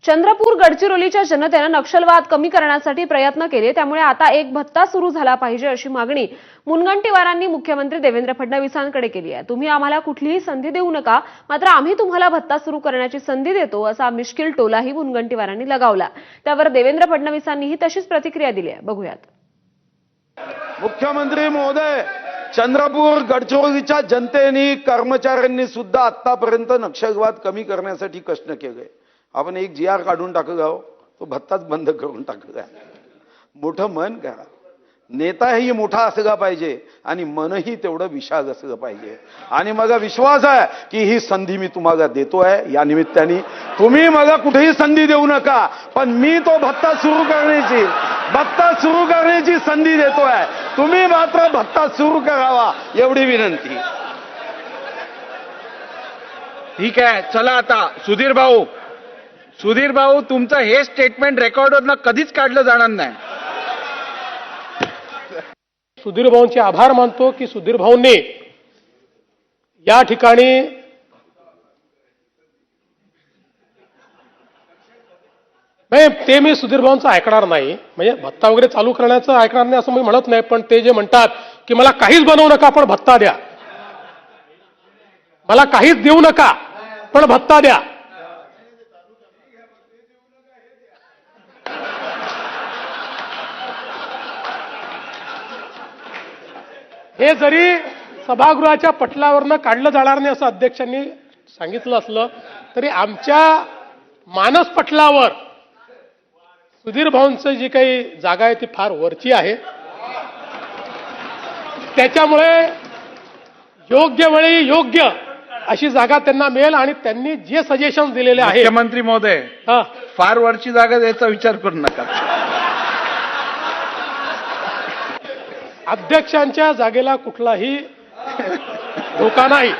चंद्रपूर गडचिरोलीच्या जनतेने नक्षलवाद कमी करण्यासाठी प्रयत्न केले, त्यामुळे आता एक भत्ता सुरू झाला पाहिजे अशी मागणी मुनगंटीवारांनी मुख्यमंत्री देवेंद्र फडणवीसांकडे केली आहे। तुम्ही आम्हाला कुठलीही संधी देऊ नका, मात्र आम्ही तुम्हाला भत्ता सुरू करण्याची संधी देतो असा मिश्किल टोलाही मुनगंटीवारांनी लगावला। त्यावर देवेंद्र फडणवीसांनीही तशीच प्रतिक्रिया दिली आहे। बघूयात। मुख्यमंत्री महोदय, चंद्रपूर गडचिरोलीच्या जनतेने कर्मचाऱ्यांनी सुद्धा आतापर्यंत नक्षलवाद कमी करण्यासाठी कष्ट केले। आपण एक GR काढून टाकू, तो भत्ताच बंद करून टाकूया। मोठं मन करा, नेताही मोठा असला पाहिजे आणि मनही तेवढं विशाल असलं पाहिजे। आणि मला विश्वास आहे की ही संधी मी तुम्हाला देतोय। या निमित्ताने तुम्ही मला कुठेही संधी देऊ नका, पण मी तो भत्ता सुरू करण्याची संधी देतोय। तुम्ही मात्र भत्ता सुरू करावा एवढी विनंती। ठीक आहे, चला आता सुधीर भाऊ तुमचं हे स्टेटमेंट रेकॉर्डवरनं कधीच काढलं जाणार नाही। सुधीर भाऊंचे आभार मानतो की सुधीर भाऊंनी या ठिकाणी ते मी सुधीर भाऊंचं ऐकणार नाही, म्हणजे भत्ता वगैरे चालू करण्याचं ऐकणार नाही असं मी म्हणत नाही, पण ते जे म्हणतात की मला काहीच बनवू नका पण भत्ता द्या, मला काहीच देऊ नका पण भत्ता द्या, हे जरी सभागृहाच्या पटलावरनं काढलं जाणार नाही असं अध्यक्षांनी सांगितलं असलं तरी आमच्या मानस पटलावर सुधीर भाऊंचं जी काही जागा आहे ती फार वरची आहे। त्याच्यामुळे योग्य वेळी योग्य अशी जागा त्यांना मिळेल आणि त्यांनी जे सजेशन दिलेले आहे। मुख्यमंत्री महोदय, फार वरची जागा द्यायचा विचार करू नका। अध्यक्षांच्या जागेला कुठलाही धोका नाही।